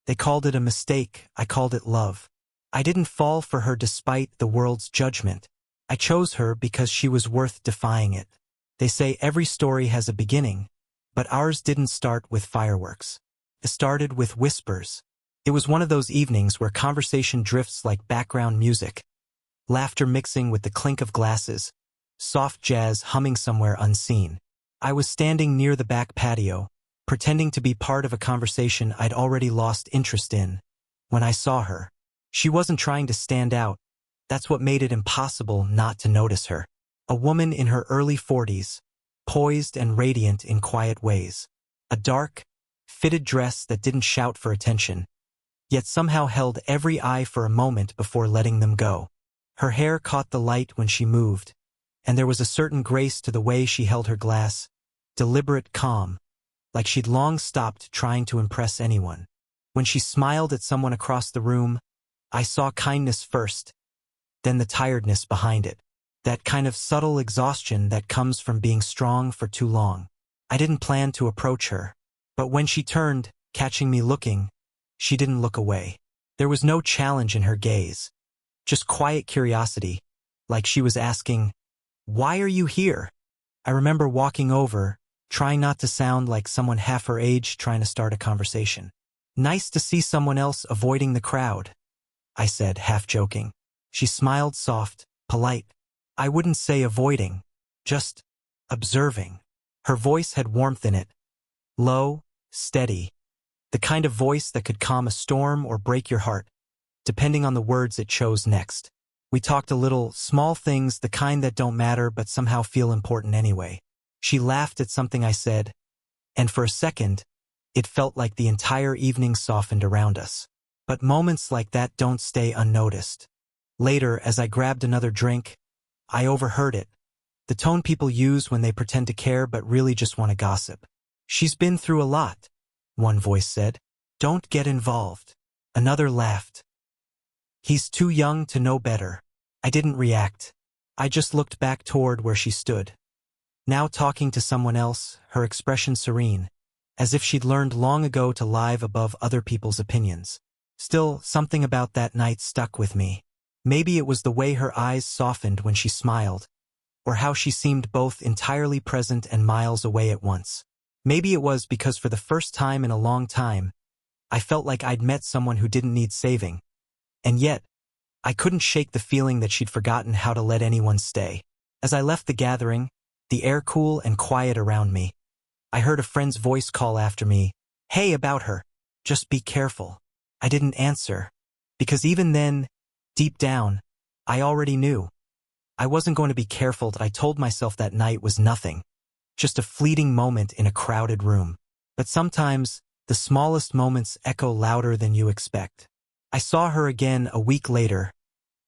They called it a mistake, I called it love. I didn't fall for her despite the world's judgment. I chose her because she was worth defying it. They say every story has a beginning, but ours didn't start with fireworks. It started with whispers. It was one of those evenings where conversation drifts like background music, laughter mixing with the clink of glasses, soft jazz humming somewhere unseen. I was standing near the back patio, pretending to be part of a conversation I'd already lost interest in, when I saw her. She wasn't trying to stand out. That's what made it impossible not to notice her. A woman in her early 40s, poised and radiant in quiet ways. A dark, fitted dress that didn't shout for attention, yet somehow held every eye for a moment before letting them go. Her hair caught the light when she moved, and there was a certain grace to the way she held her glass, deliberate calm, like she'd long stopped trying to impress anyone. When she smiled at someone across the room, I saw kindness first, then the tiredness behind it. That kind of subtle exhaustion that comes from being strong for too long. I didn't plan to approach her, but when she turned, catching me looking, she didn't look away. There was no challenge in her gaze, just quiet curiosity, like she was asking, "Why are you here?" I remember walking over, trying not to sound like someone half her age trying to start a conversation. "Nice to see someone else avoiding the crowd," I said, half joking. She smiled soft, polite. I wouldn't say avoiding, just observing. Her voice had warmth in it, low, steady, the kind of voice that could calm a storm or break your heart, depending on the words it chose next. We talked a little, small things, the kind that don't matter but somehow feel important anyway. She laughed at something I said, and for a second, it felt like the entire evening softened around us. But moments like that don't stay unnoticed. Later, as I grabbed another drink, I overheard it, the tone people use when they pretend to care but really just want to gossip. "She's been through a lot," one voice said. "Don't get involved." Another laughed. "He's too young to know better." I didn't react. I just looked back toward where she stood. Now talking to someone else, her expression serene, as if she'd learned long ago to live above other people's opinions. Still, something about that night stuck with me. Maybe it was the way her eyes softened when she smiled, or how she seemed both entirely present and miles away at once. Maybe it was because for the first time in a long time, I felt like I'd met someone who didn't need saving. And yet, I couldn't shake the feeling that she'd forgotten how to let anyone stay. As I left the gathering, the air cool and quiet around me, I heard a friend's voice call after me, "Hey, about her. Just be careful." I didn't answer, because even then, deep down, I already knew. I wasn't going to be careful. I told myself that night was nothing, just a fleeting moment in a crowded room. But sometimes, the smallest moments echo louder than you expect. I saw her again a week later,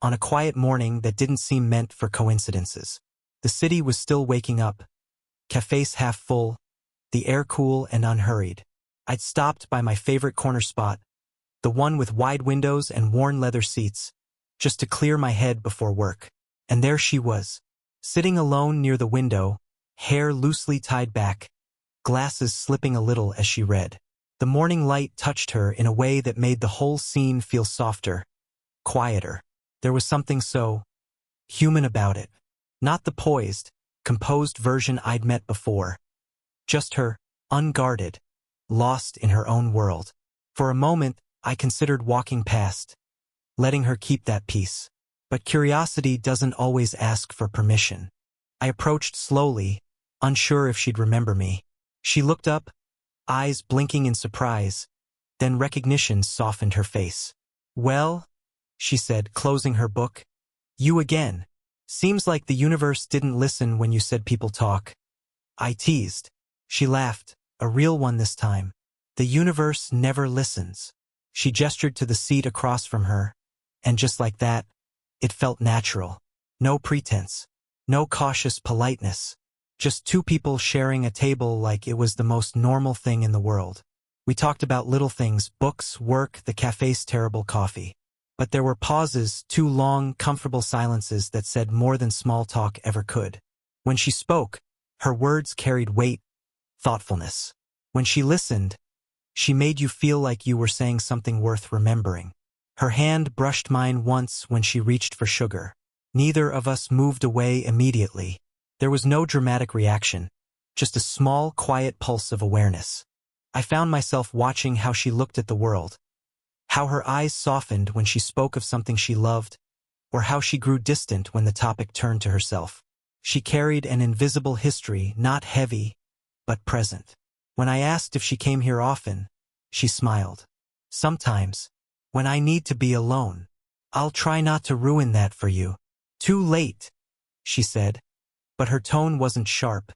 on a quiet morning that didn't seem meant for coincidences. The city was still waking up, cafes half full, the air cool and unhurried. I'd stopped by my favorite corner spot, the one with wide windows and worn leather seats, just to clear my head before work. And there she was, sitting alone near the window, hair loosely tied back, glasses slipping a little as she read. The morning light touched her in a way that made the whole scene feel softer, quieter. There was something so human about it. Not the poised, composed version I'd met before. Just her, unguarded, lost in her own world. For a moment, I considered walking past, letting her keep that peace. But curiosity doesn't always ask for permission. I approached slowly, unsure if she'd remember me. She looked up, eyes blinking in surprise, then recognition softened her face. "Well," she said, closing her book, "you again. Seems like the universe didn't listen when you said people talk." I teased. She laughed, a real one this time. "The universe never listens." She gestured to the seat across from her, and just like that, it felt natural. No pretense, no cautious politeness. Just two people sharing a table like it was the most normal thing in the world. We talked about little things, books, work, the cafe's terrible coffee. But there were pauses, two long, comfortable silences that said more than small talk ever could. When she spoke, her words carried weight, thoughtfulness. When she listened, She made you feel like you were saying something worth remembering. Her hand brushed mine once when she reached for sugar. Neither of us moved away immediately. There was no dramatic reaction, just a small, quiet pulse of awareness. I found myself watching how she looked at the world, how her eyes softened when she spoke of something she loved, or how she grew distant when the topic turned to herself. She carried an invisible history, not heavy, but present. When I asked if she came here often, she smiled. Sometimes, when I need to be alone. I'll try not to ruin that for you. Too late, she said. But her tone wasn't sharp.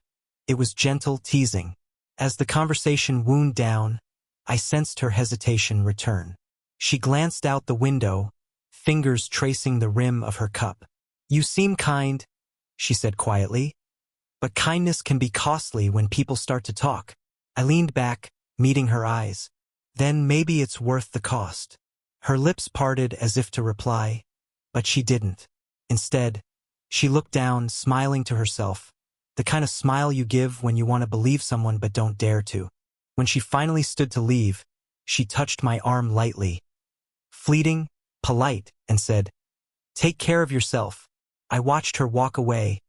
It was gentle teasing. As the conversation wound down, I sensed her hesitation return. She glanced out the window, fingers tracing the rim of her cup. You seem kind, she said quietly. But kindness can be costly when people start to talk. I leaned back, meeting her eyes. Then maybe it's worth the cost. Her lips parted as if to reply, but she didn't. Instead, she looked down, smiling to herself, the kind of smile you give when you want to believe someone but don't dare to. When she finally stood to leave, she touched my arm lightly, fleeting, polite, and said, "Take care of yourself." I watched her walk away,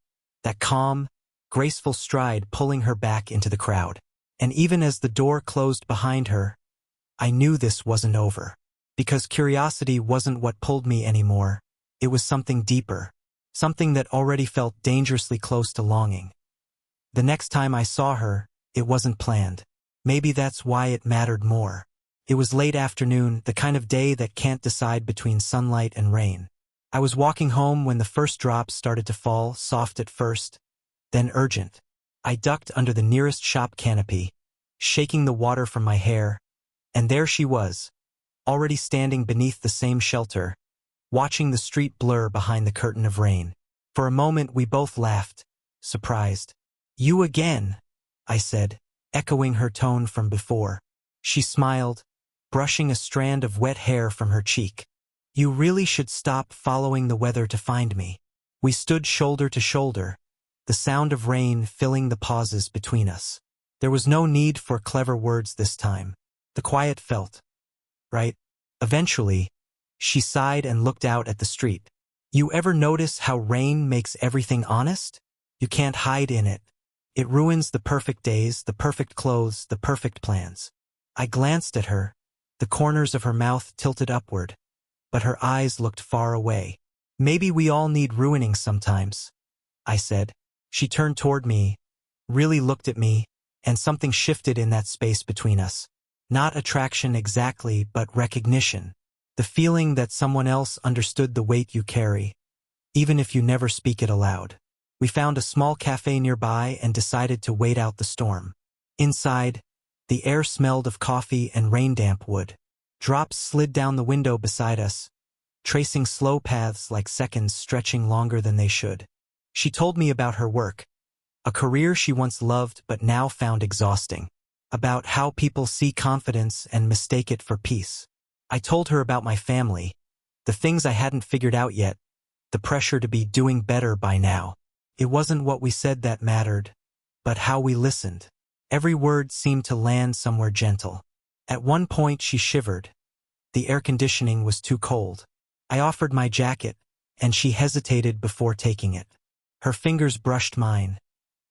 that calm, graceful stride pulling her back into the crowd. And even as the door closed behind her, I knew this wasn't over. Because curiosity wasn't what pulled me anymore. It was something deeper, something that already felt dangerously close to longing. The next time I saw her, it wasn't planned. Maybe that's why it mattered more. It was late afternoon, the kind of day that can't decide between sunlight and rain. I was walking home when the first drops started to fall, soft at first, then urgent. I ducked under the nearest shop canopy, shaking the water from my hair, and there she was, already standing beneath the same shelter, watching the street blur behind the curtain of rain. For a moment we both laughed, surprised. "You again," I said, echoing her tone from before. She smiled, brushing a strand of wet hair from her cheek. "You really should stop following the weather to find me." We stood shoulder to shoulder, the sound of rain filling the pauses between us. There was no need for clever words this time. The quiet felt right. Eventually, she sighed and looked out at the street. "You ever notice how rain makes everything honest? You can't hide in it. It ruins the perfect days, the perfect clothes, the perfect plans." I glanced at her, the corners of her mouth tilted upward, but her eyes looked far away. "Maybe we all need ruining sometimes," I said. She turned toward me, really looked at me, and something shifted in that space between us. Not attraction exactly, but recognition. The feeling that someone else understood the weight you carry, even if you never speak it aloud. We found a small cafe nearby and decided to wait out the storm. Inside, the air smelled of coffee and rain-damp wood. Drops slid down the window beside us, tracing slow paths like seconds stretching longer than they should. She told me about her work, a career she once loved but now found exhausting. About how people see confidence and mistake it for peace. I told her about my family, the things I hadn't figured out yet, the pressure to be doing better by now. It wasn't what we said that mattered, but how we listened. Every word seemed to land somewhere gentle. At one point she shivered. The air conditioning was too cold. I offered my jacket, and she hesitated before taking it. Her fingers brushed mine.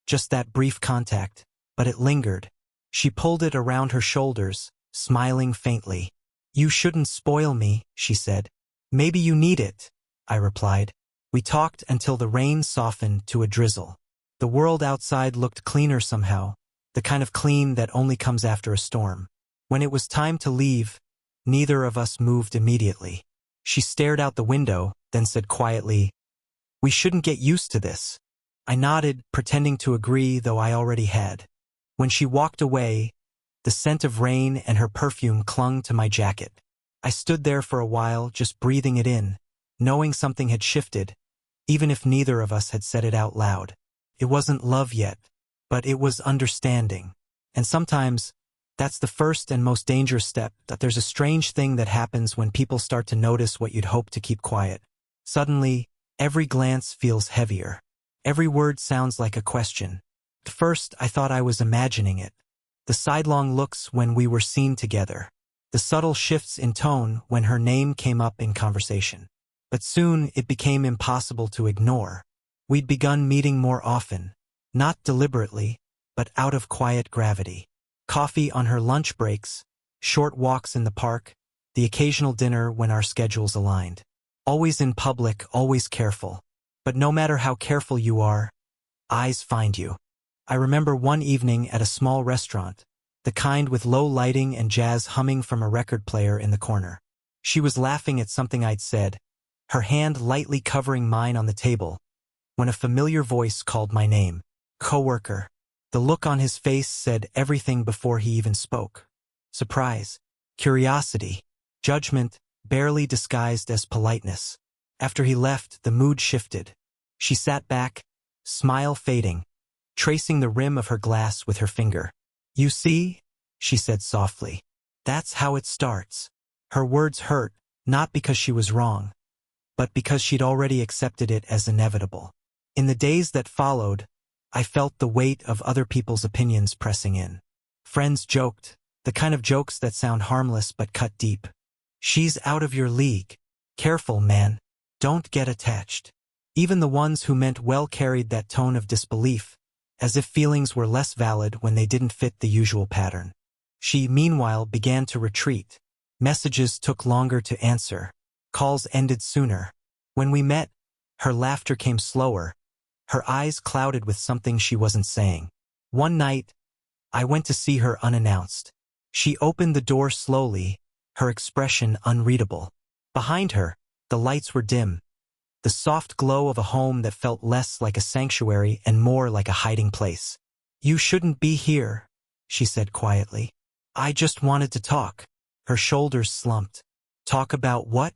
Just that brief contact, but it lingered. She pulled it around her shoulders, smiling faintly. "You shouldn't spoil me," she said. "Maybe you need it," I replied. We talked until the rain softened to a drizzle. The world outside looked cleaner somehow, the kind of clean that only comes after a storm. When it was time to leave, neither of us moved immediately. She stared out the window, then said quietly, "We shouldn't get used to this." I nodded, pretending to agree, though I already had. When she walked away, the scent of rain and her perfume clung to my jacket. I stood there for a while, just breathing it in, knowing something had shifted, even if neither of us had said it out loud. It wasn't love yet, but it was understanding. And sometimes, that's the first and most dangerous step, that there's a strange thing that happens when people start to notice what you'd hoped to keep quiet. Suddenly, every glance feels heavier. Every word sounds like a question. At first, I thought I was imagining it. The sidelong looks when we were seen together. The subtle shifts in tone when her name came up in conversation. But soon it became impossible to ignore. We'd begun meeting more often, not deliberately, but out of quiet gravity. Coffee on her lunch breaks, short walks in the park, the occasional dinner when our schedules aligned. Always in public, always careful. But no matter how careful you are, eyes find you. I remember one evening at a small restaurant, the kind with low lighting and jazz humming from a record player in the corner. She was laughing at something I'd said, her hand lightly covering mine on the table, when a familiar voice called my name. Coworker. The look on his face said everything before he even spoke. Surprise, curiosity, judgment, barely disguised as politeness. After he left, the mood shifted. She sat back, smile fading, tracing the rim of her glass with her finger. You see, she said softly. That's how it starts. Her words hurt, not because she was wrong, but because she'd already accepted it as inevitable. In the days that followed, I felt the weight of other people's opinions pressing in. Friends joked, the kind of jokes that sound harmless but cut deep. She's out of your league. Careful, man. Don't get attached. Even the ones who meant well carried that tone of disbelief, as if feelings were less valid when they didn't fit the usual pattern. She, meanwhile, began to retreat. Messages took longer to answer. Calls ended sooner. When we met, her laughter came slower, her eyes clouded with something she wasn't saying. One night, I went to see her unannounced. She opened the door slowly, her expression unreadable. Behind her, the lights were dim, the soft glow of a home that felt less like a sanctuary and more like a hiding place. You shouldn't be here, she said quietly. I just wanted to talk. Her shoulders slumped. Talk about what?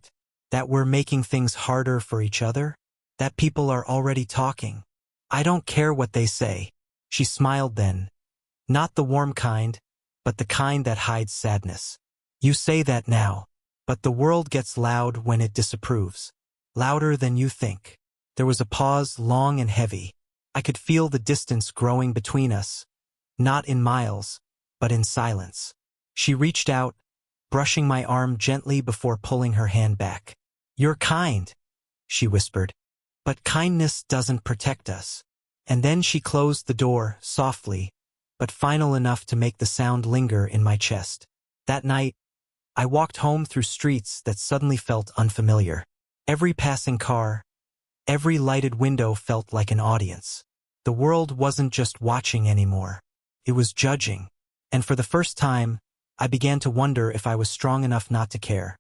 That we're making things harder for each other? That people are already talking? I don't care what they say. She smiled then. Not the warm kind, but the kind that hides sadness. You say that now, but the world gets loud when it disapproves. Louder than you think. There was a pause, long and heavy. I could feel the distance growing between us, not in miles, but in silence. She reached out, brushing my arm gently before pulling her hand back. You're kind, she whispered, but kindness doesn't protect us. And then she closed the door, softly, but final enough to make the sound linger in my chest. That night, I walked home through streets that suddenly felt unfamiliar. Every passing car, every lighted window felt like an audience. The world wasn't just watching anymore. It was judging. And for the first time, I began to wonder if I was strong enough not to care.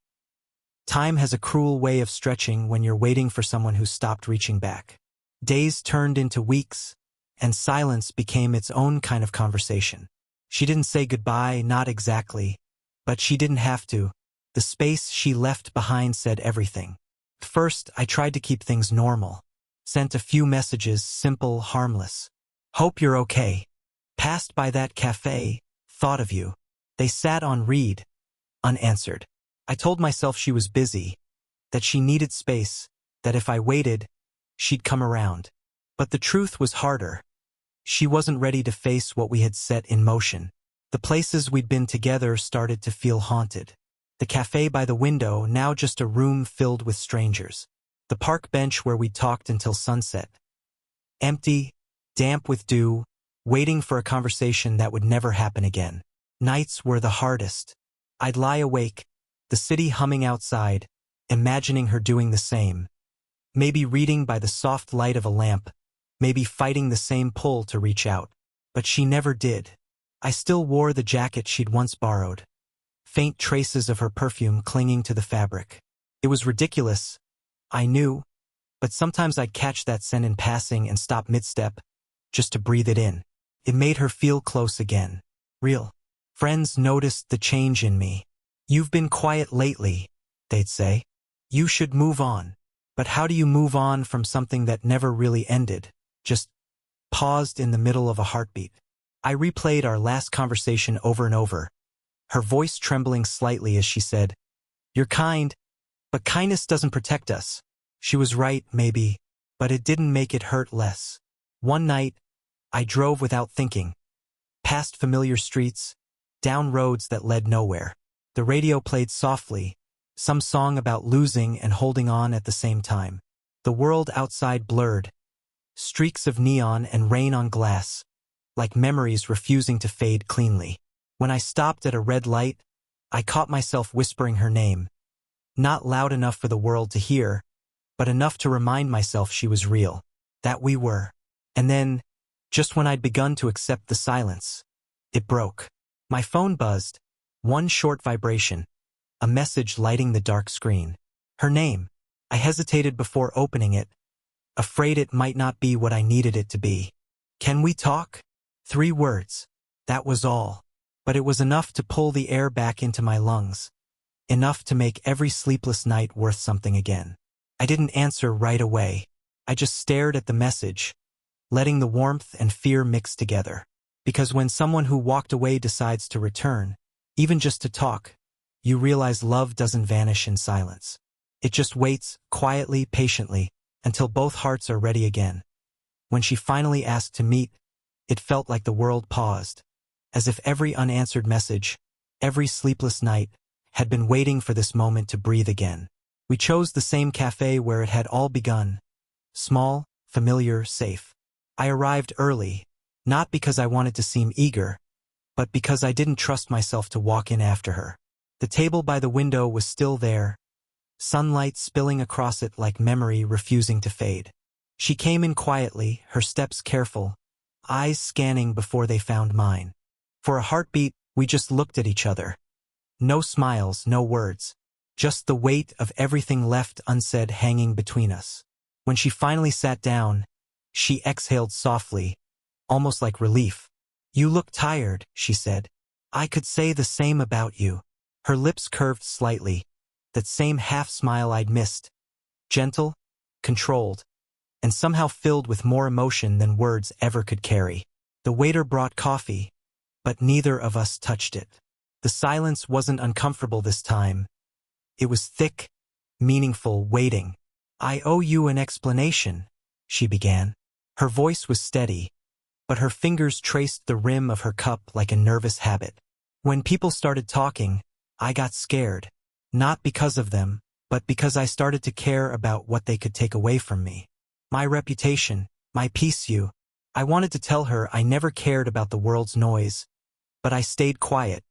Time has a cruel way of stretching when you're waiting for someone who stopped reaching back. Days turned into weeks, and silence became its own kind of conversation. She didn't say goodbye, not exactly, but she didn't have to. The space she left behind said everything. First, I tried to keep things normal. Sent a few messages, simple, harmless. Hope you're okay. Passed by that cafe, thought of you. They sat on read, unanswered. I told myself she was busy, that she needed space, that if I waited, she'd come around. But the truth was harder. She wasn't ready to face what we had set in motion. The places we'd been together started to feel haunted. The cafe by the window, now just a room filled with strangers. The park bench where we'd talked until sunset. Empty, damp with dew, waiting for a conversation that would never happen again. Nights were the hardest. I'd lie awake, the city humming outside, imagining her doing the same. Maybe reading by the soft light of a lamp, maybe fighting the same pull to reach out. But she never did. I still wore the jacket she'd once borrowed. Faint traces of her perfume clinging to the fabric. It was ridiculous, I knew, but sometimes I'd catch that scent in passing and stop mid-step, just to breathe it in. It made her feel close again. Real. Friends noticed the change in me. You've been quiet lately, they'd say. You should move on. But how do you move on from something that never really ended, just paused in the middle of a heartbeat? I replayed our last conversation over and over, her voice trembling slightly as she said, You're kind, but kindness doesn't protect us. She was right, maybe, but it didn't make it hurt less. One night, I drove without thinking, past familiar streets, down roads that led nowhere. The radio played softly, some song about losing and holding on at the same time. The world outside blurred, streaks of neon and rain on glass, like memories refusing to fade cleanly. When I stopped at a red light, I caught myself whispering her name, not loud enough for the world to hear, but enough to remind myself she was real, that we were. And then, just when I'd begun to accept the silence, it broke. My phone buzzed, one short vibration, a message lighting the dark screen. Her name. I hesitated before opening it, afraid it might not be what I needed it to be. "Can we talk?" 3 words. That was all. But it was enough to pull the air back into my lungs. Enough to make every sleepless night worth something again. I didn't answer right away. I just stared at the message, letting the warmth and fear mix together. Because when someone who walked away decides to return, even just to talk, you realize love doesn't vanish in silence. It just waits, quietly, patiently, until both hearts are ready again. When she finally asked to meet, it felt like the world paused, as if every unanswered message, every sleepless night, had been waiting for this moment to breathe again. We chose the same cafe where it had all begun. Small, familiar, safe. I arrived early, not because I wanted to seem eager, but because I didn't trust myself to walk in after her. The table by the window was still there, sunlight spilling across it like memory refusing to fade. She came in quietly, her steps careful, eyes scanning before they found mine. For a heartbeat, we just looked at each other. No smiles, no words. Just the weight of everything left unsaid hanging between us. When she finally sat down, she exhaled softly, almost like relief. "You look tired," she said. "I could say the same about you." Her lips curved slightly, that same half-smile I'd missed. Gentle, controlled, and somehow filled with more emotion than words ever could carry. The waiter brought coffee, but neither of us touched it. The silence wasn't uncomfortable this time. It was thick, meaningful, waiting. "I owe you an explanation," she began. Her voice was steady, but her fingers traced the rim of her cup like a nervous habit. When people started talking, I got scared. Not because of them, but because I started to care about what they could take away from me. My reputation, my peace. I wanted to tell her I never cared about the world's noise, but I stayed quiet,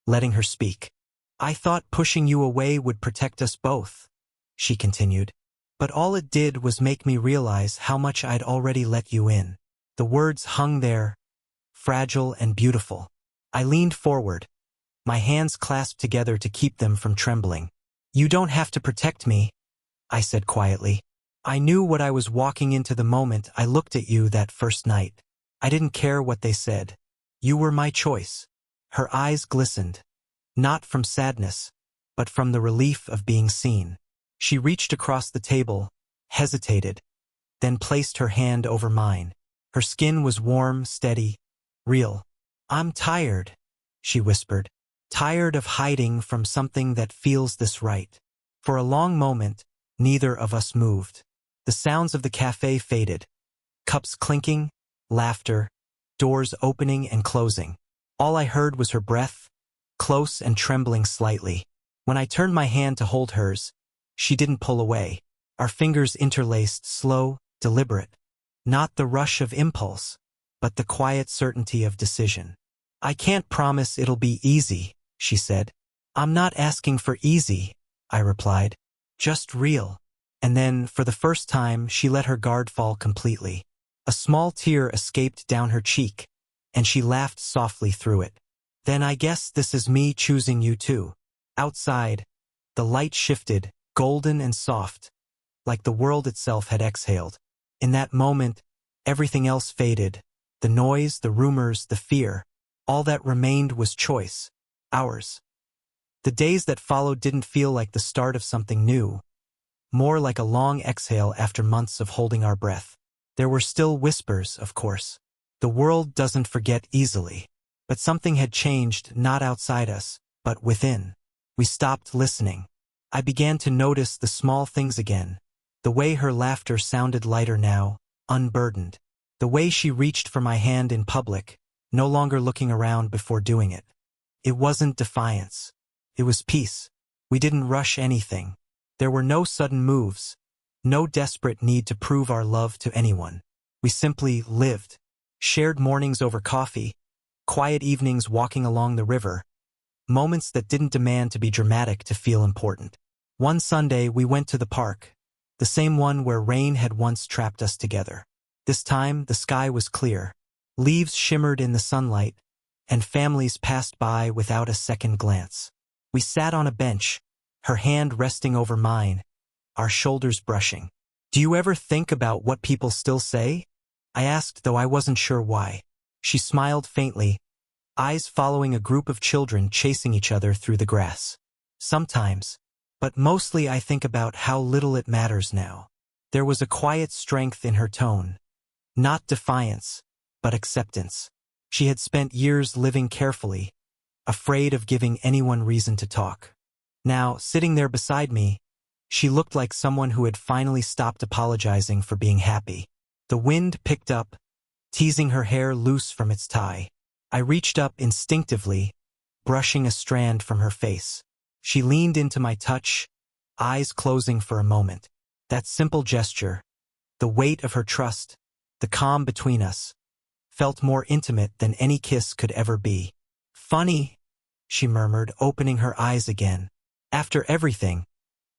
letting her speak. "I thought pushing you away would protect us both," she continued. "But all it did was make me realize how much I'd already let you in." The words hung there, fragile and beautiful. I leaned forward, my hands clasped together to keep them from trembling. "You don't have to protect me," I said quietly. "I knew what I was walking into the moment I looked at you that first night. I didn't care what they said. You were my choice." Her eyes glistened, not from sadness, but from the relief of being seen. She reached across the table, hesitated, then placed her hand over mine. Her skin was warm, steady, real. "I'm tired," she whispered. "Tired of hiding from something that feels this right." For a long moment, neither of us moved. The sounds of the cafe faded. Cups clinking, laughter, doors opening and closing. All I heard was her breath, close and trembling slightly. When I turned my hand to hold hers, she didn't pull away. Our fingers interlaced, slow, deliberate. Not the rush of impulse, but the quiet certainty of decision. "I can't promise it'll be easy," she said. "I'm not asking for easy," I replied. "Just real." And then, for the first time, she let her guard fall completely. A small tear escaped down her cheek, and she laughed softly through it. "Then I guess this is me choosing you too." Outside, the light shifted, golden and soft, like the world itself had exhaled. In that moment, everything else faded. The noise, the rumors, the fear. All that remained was choice. Ours. The days that followed didn't feel like the start of something new, more like a long exhale after months of holding our breath. There were still whispers, of course. The world doesn't forget easily. But something had changed, not outside us, but within. We stopped listening. I began to notice the small things again. The way her laughter sounded lighter now, unburdened. The way she reached for my hand in public, no longer looking around before doing it. It wasn't defiance. It was peace. We didn't rush anything. There were no sudden moves, no desperate need to prove our love to anyone. We simply lived. Shared mornings over coffee, quiet evenings walking along the river, moments that didn't demand to be dramatic to feel important. One Sunday we went to the park, the same one where rain had once trapped us together. This time the sky was clear, leaves shimmered in the sunlight, and families passed by without a second glance. We sat on a bench, her hand resting over mine, our shoulders brushing. "Do you ever think about what people still say?" I asked, though I wasn't sure why. She smiled faintly, eyes following a group of children chasing each other through the grass. "Sometimes, but mostly I think about how little it matters now." There was a quiet strength in her tone, not defiance, but acceptance. She had spent years living carefully, afraid of giving anyone reason to talk. Now, sitting there beside me, she looked like someone who had finally stopped apologizing for being happy. The wind picked up, teasing her hair loose from its tie. I reached up instinctively, brushing a strand from her face. She leaned into my touch, eyes closing for a moment. That simple gesture, the weight of her trust, the calm between us, felt more intimate than any kiss could ever be. "Funny," she murmured, opening her eyes again. "After everything,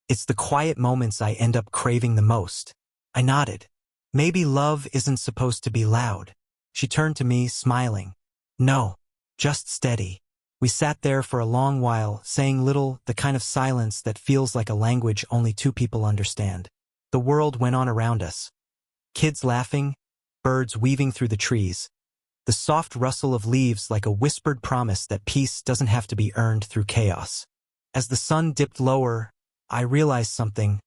it's the quiet moments I end up craving the most." I nodded. "Maybe love isn't supposed to be loud." She turned to me, smiling. "No, just steady." We sat there for a long while, saying little, the kind of silence that feels like a language only two people understand. The world went on around us. Kids laughing, birds weaving through the trees, the soft rustle of leaves like a whispered promise that peace doesn't have to be earned through chaos. As the sun dipped lower, I realized something.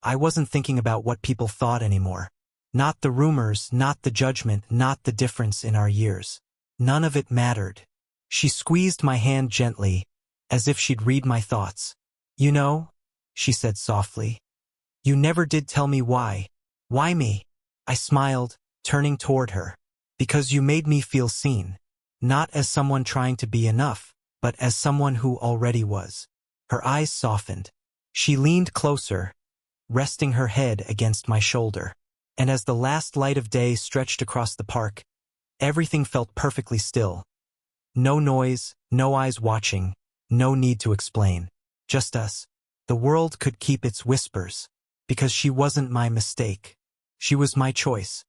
I wasn't thinking about what people thought anymore. Not the rumors, not the judgment, not the difference in our years. None of it mattered. She squeezed my hand gently, as if she'd read my thoughts. "You know," she said softly, "you never did tell me why." "Why me?" I smiled, turning toward her. "Because you made me feel seen. Not as someone trying to be enough, but as someone who already was." Her eyes softened. She leaned closer, resting her head against my shoulder. And as the last light of day stretched across the park, everything felt perfectly still. No noise, no eyes watching, no need to explain. Just us. The world could keep its whispers, because she wasn't my mistake. She was my choice.